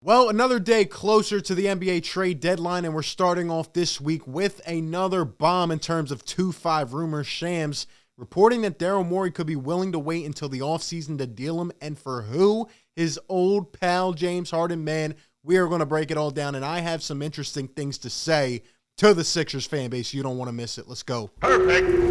Well, another day closer to the NBA trade deadline, and we're starting off this week with another bomb in terms of 2-5 rumors. Shams reporting that Daryl Morey could be willing to wait until the offseason to deal him, and for who? His old pal, James Harden. Man, we are going to break it all down, and I have some interesting things to say to the Sixers fan base. You don't want to miss it. Let's go. Perfect.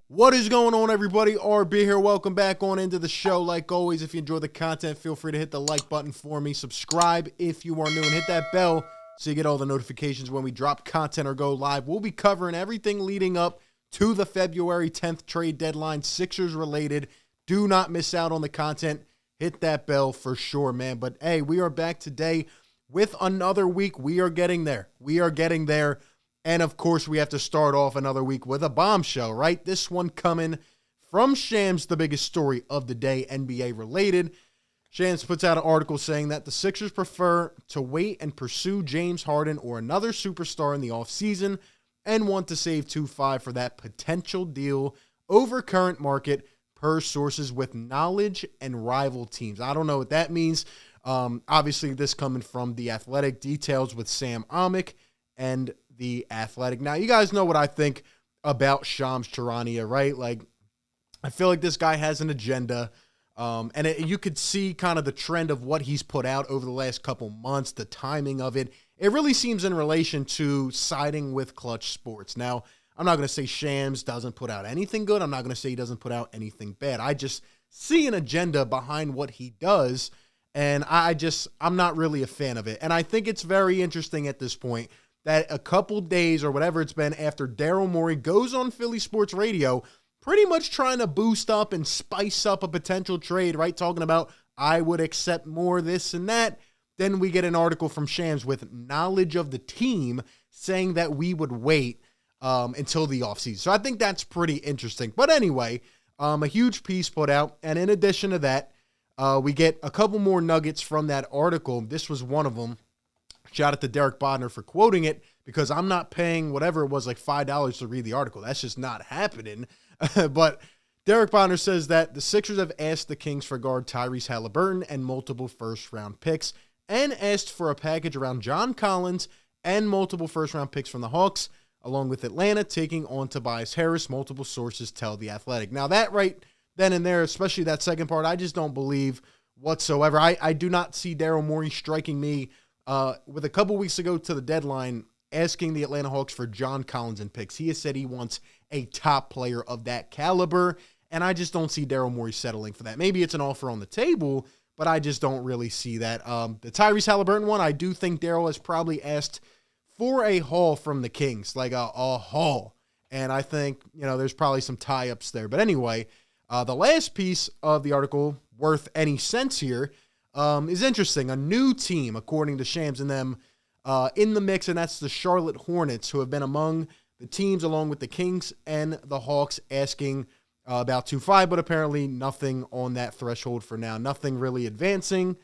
What is going on, everybody? RB here. Welcome back on into the show. Like always, if you enjoy the content, feel free to hit the like button for me. Subscribe if you are new and hit that bell so you get all the notifications when we drop content or go live. We'll be covering everything leading up to the February 10th trade deadline, Sixers related. Do not miss out on the content. Hit that bell for sure, man. But hey, we are back today with another week. We are getting there. And, of course, we have to start off another week with a bombshell, right? This one coming from Shams, the biggest story of the day, NBA related. Shams puts out an article saying that the Sixers prefer to wait and pursue James Harden or another superstar in the offseason and want to save 2-5 for that potential deal over current market per sources with knowledge and rival teams. I don't know what that means. Obviously, this coming from The Athletic, details with Sam Amick and The Athletic. Now, you guys know what I think about Shams Charania, right? Like, I feel like this guy has an agenda, and you could see kind of the trend of what he's put out over the last couple months, the timing of it. It really seems in relation to siding with Clutch Sports. Now, I'm not going to say Shams doesn't put out anything good. I'm not going to say he doesn't put out anything bad. I just see an agenda behind what he does, and I'm not really a fan of it. And I think it's very interesting at this point that a couple days or whatever it's been after Daryl Morey goes on Philly Sports Radio, pretty much trying to boost up and spice up a potential trade, right? Talking about, I would accept more, this and that. Then we get an article from Shams with knowledge of the team saying that we would wait until the offseason. So I think that's pretty interesting. But anyway, a huge piece put out. And in addition to that, we get a couple more nuggets from that article. This was one of them. Shout out to Derek Bodner for quoting it, because I'm not paying whatever it was, like $5 to read the article. That's just not happening. But Derek Bodner says that the Sixers have asked the Kings for guard Tyrese Halliburton and multiple first-round picks, and asked for a package around John Collins and multiple first-round picks from the Hawks, along with Atlanta taking on Tobias Harris, multiple sources tell The Athletic. Now that right then and there, especially that second part, I just don't believe whatsoever. I do not see Daryl Morey striking me with a couple weeks ago to the deadline, asking the Atlanta Hawks for John Collins and picks. He has said he wants a top player of that caliber, and I just don't see Daryl Morey settling for that. Maybe it's an offer on the table, but I just don't really see that. The Tyrese Halliburton one, I do think Daryl has probably asked for a haul from the Kings, like a haul. And I think, there's probably some tie-ups there. But anyway, the last piece of the article, worth any sense here, is interesting. A new team, according to Shams and them, in the mix, and that's the Charlotte Hornets, who have been among the teams, along with the Kings and the Hawks, asking about 2-5, but apparently nothing on that threshold for now. Nothing really advancing,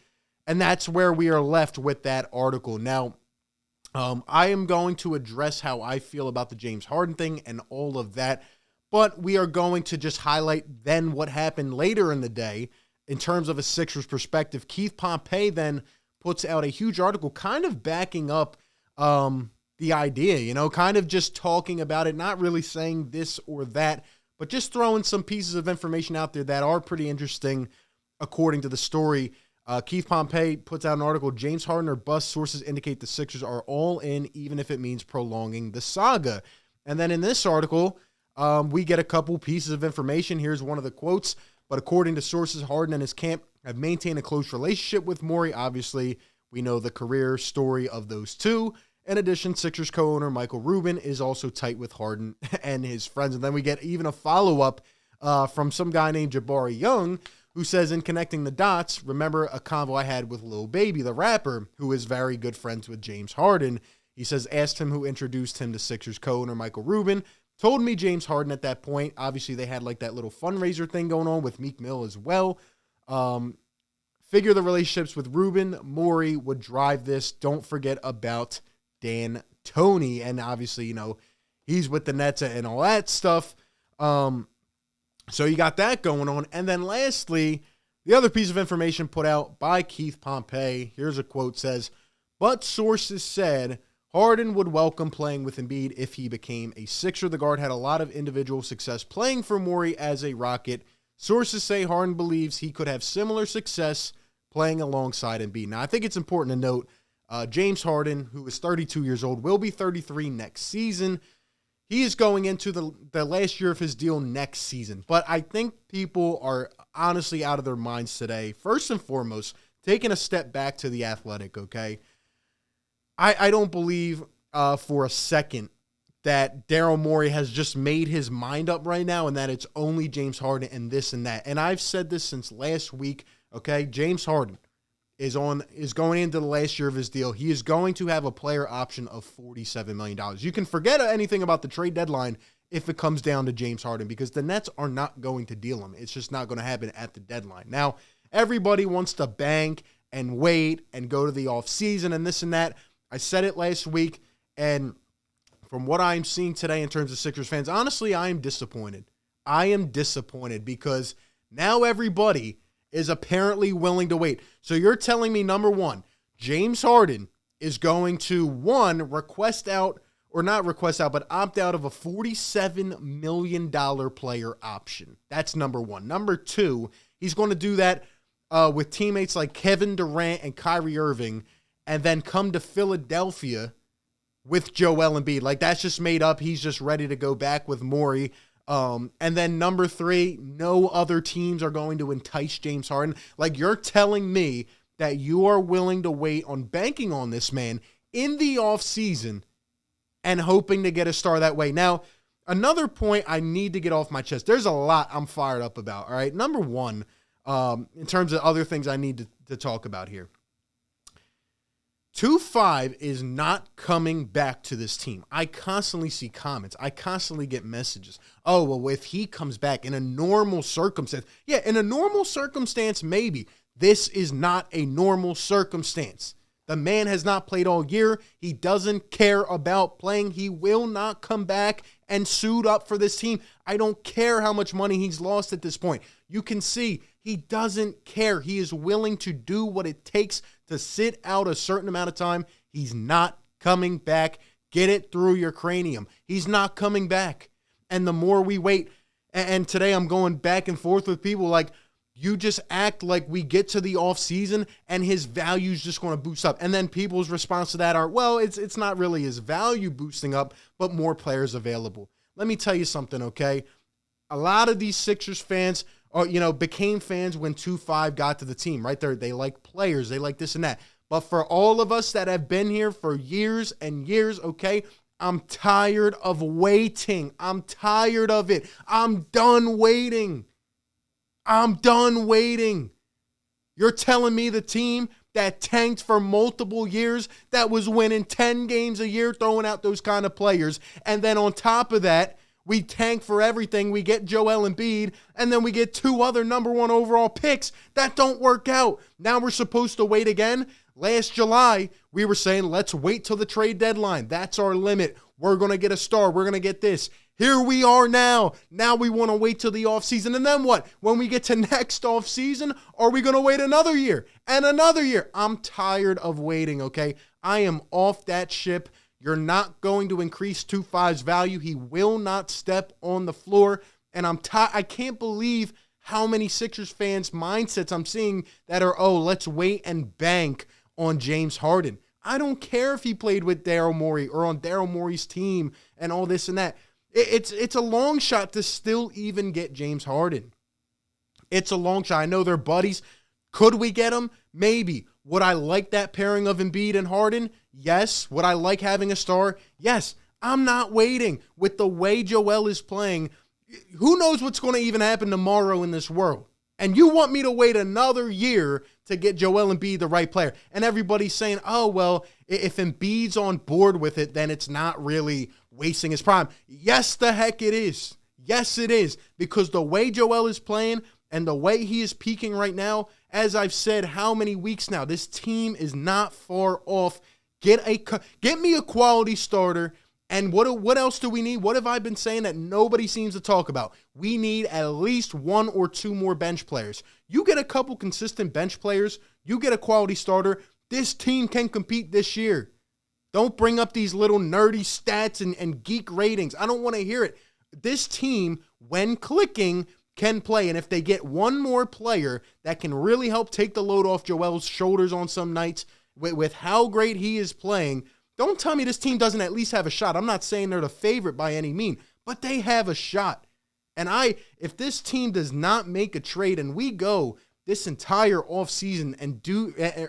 and that's where we are left with that article. Now, I am going to address how I feel about the James Harden thing and all of that, but we are going to just highlight then what happened later in the day. In terms of a Sixers perspective, Keith Pompey then puts out a huge article kind of backing up the idea, kind of just talking about it, not really saying this or that, but just throwing some pieces of information out there that are pretty interesting according to the story. Keith Pompey puts out an article, James Harden or bust, sources indicate the Sixers are all in, even if it means prolonging the saga. And then in this article, we get a couple pieces of information. Here's one of the quotes. But according to sources, Harden and his camp have maintained a close relationship with Morey. Obviously, we know the career story of those two. In addition, Sixers co-owner Michael Rubin is also tight with Harden and his friends. And then we get even a follow-up from some guy named Jabari Young, who says, in connecting the dots, remember a convo I had with Lil Baby, the rapper, who is very good friends with James Harden. He says, asked him who introduced him to Sixers co-owner Michael Rubin. Told me James Harden at that point. Obviously, they had like that little fundraiser thing going on with Meek Mill as well. Figure the relationships with Rubin, Morey would drive this. Don't forget about Dan Toney. And obviously, he's with the Nets and all that stuff. So you got that going on. And then lastly, the other piece of information put out by Keith Pompey, here's a quote, says, but sources said Harden would welcome playing with Embiid if he became a Sixer. The guard had a lot of individual success playing for Morey as a Rocket. Sources say Harden believes he could have similar success playing alongside Embiid. Now, I think it's important to note James Harden, who is 32 years old, will be 33 next season. He is going into the last year of his deal next season. But I think people are honestly out of their minds today. First and foremost, taking a step back to the Athletic, okay? I don't believe for a second that Daryl Morey has just made his mind up right now and that it's only James Harden and this and that. And I've said this since last week, okay? James Harden is going into the last year of his deal. He is going to have a player option of $47 million. You can forget anything about the trade deadline if it comes down to James Harden because the Nets are not going to deal him. It's just not going to happen at the deadline. Now, everybody wants to bank and wait and go to the offseason and this and that. I said it last week, and from what I'm seeing today in terms of Sixers fans, honestly, I am disappointed. I am disappointed because now everybody is apparently willing to wait. So you're telling me, number one, James Harden is going to, one, request out, or not request out, but opt out of a $47 million player option. That's number one. Number two, he's going to do that with teammates like Kevin Durant and Kyrie Irving, and then come to Philadelphia with Joel Embiid. Like, that's just made up. He's just ready to go back with Morey. And then number three, no other teams are going to entice James Harden. Like, you're telling me that you are willing to wait on banking on this man in the offseason and hoping to get a star that way. Now, another point I need to get off my chest. There's a lot I'm fired up about, all right? Number one, in terms of other things I need to talk about here. 2-5 is not coming back to this team. I constantly see comments. I constantly get messages. Oh, well, if he comes back in a normal circumstance. Yeah, in a normal circumstance, maybe. This is not a normal circumstance. The man has not played all year. He doesn't care about playing. He will not come back and suit up for this team. I don't care how much money he's lost at this point. You can see he doesn't care. He is willing to do what it takes to sit out a certain amount of time. He's not coming back. Get it through your cranium. He's not coming back. And the more we wait, and today I'm going back and forth with people like, you just act like we get to the offseason and his value is just going to boost up. And then people's response to that are, well, it's not really his value boosting up, but more players available. Let me tell you something, okay? A lot of these Sixers fans became fans when 2-5 got to the team, right? They like players. They like this and that. But for all of us that have been here for years and years, okay, I'm tired of waiting. I'm tired of it. I'm done waiting. I'm done waiting. You're telling me the team that tanked for multiple years, that was winning 10 games a year, throwing out those kind of players, and then on top of that, we tank for everything. We get Joel Embiid, and then we get two other number one overall picks. That don't work out. Now we're supposed to wait again. Last July, we were saying, let's wait till the trade deadline. That's our limit. We're going to get a star. We're going to get this. Here we are now. Now we want to wait till the offseason. And then what? When we get to next offseason, are we going to wait another year and another year? I'm tired of waiting, okay? I am off that ship. You're not going to increase 2-5's value. He will not step on the floor. And I can't believe how many Sixers fans' mindsets I'm seeing that are, oh, let's wait and bank on James Harden. I don't care if he played with Daryl Morey or on Daryl Morey's team and all this and that. It's a long shot to still even get James Harden. It's a long shot. I know they're buddies. Could we get him? Maybe. Would I like that pairing of Embiid and Harden? Yes. Would I like having a star? Yes. I'm not waiting. With the way Joel is playing, who knows what's going to even happen tomorrow in this world? And you want me to wait another year to get Joel Embiid the right player. And everybody's saying, oh, well, if Embiid's on board with it, then it's not really wasting his prime. Yes, the heck it is. Yes, it is. Because the way Joel is playing and the way he is peaking right now, as I've said how many weeks now, this team is not far off. Get me a quality starter And what else do we need? What have I been saying that nobody seems to talk about? We need at least 1 or 2 more bench players. You get a couple consistent bench players, you get a quality starter, this team can compete this year. Don't bring up these little nerdy stats and geek ratings. I don't want to hear it. This team, when clicking, can play. And if they get one more player that can really help take the load off Joel's shoulders on some nights with how great he is playing, don't tell me this team doesn't at least have a shot. I'm not saying they're the favorite by any mean, but they have a shot. And if this team does not make a trade and we go this entire offseason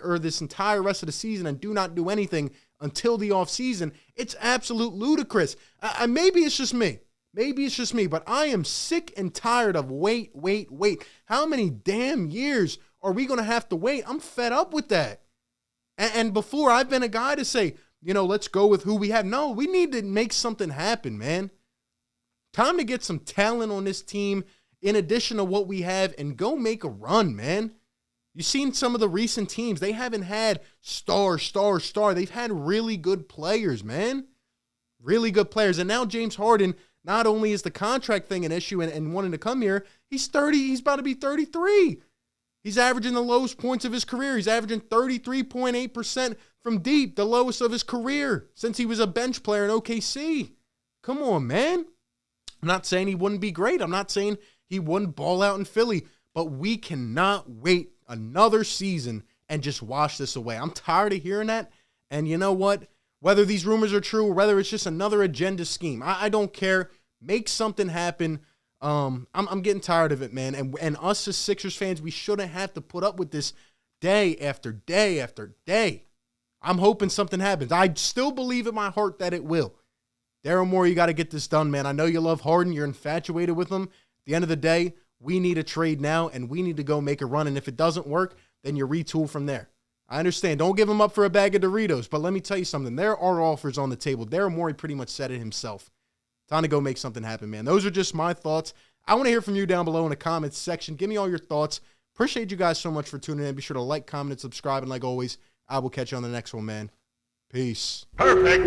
or this entire rest of the season and do not do anything until the offseason, it's absolute ludicrous. Maybe it's just me. Maybe it's just me, but I am sick and tired of wait. How many damn years are we going to have to wait? I'm fed up with that. And before, I've been a guy to say, let's go with who we have. No, we need to make something happen, man. Time to get some talent on this team in addition to what we have and go make a run, man. You've seen some of the recent teams. They haven't had star. They've had really good players, man. Really good players. And now James Harden, not only is the contract thing an issue and wanting to come here, he's 30. He's about to be 33. He's averaging the lowest points of his career. He's averaging 33.8% from deep, the lowest of his career since he was a bench player in OKC. Come on, man. I'm not saying he wouldn't be great. I'm not saying he wouldn't ball out in Philly, but we cannot wait another season and just wash this away. I'm tired of hearing that. And you know what? Whether these rumors are true or whether it's just another agenda scheme, I don't care. Make something happen. I'm getting tired of it, man. And us as Sixers fans, we shouldn't have to put up with this day after day after day. I'm hoping something happens. I still believe in my heart that it will. Daryl Morey, you got to get this done, man. I know you love Harden. You're infatuated with him. At the end of the day, we need a trade now, and we need to go make a run. And if it doesn't work, then you retool from there. I understand. Don't give him up for a bag of Doritos. But let me tell you something. There are offers on the table. Daryl Morey pretty much said it himself. Time to go make something happen, man. Those are just my thoughts. I want to hear from you down below in the comments section. Give me all your thoughts. Appreciate you guys so much for tuning in. Be sure to like, comment, and subscribe. And like always, I will catch you on the next one, man. Peace. Perfect.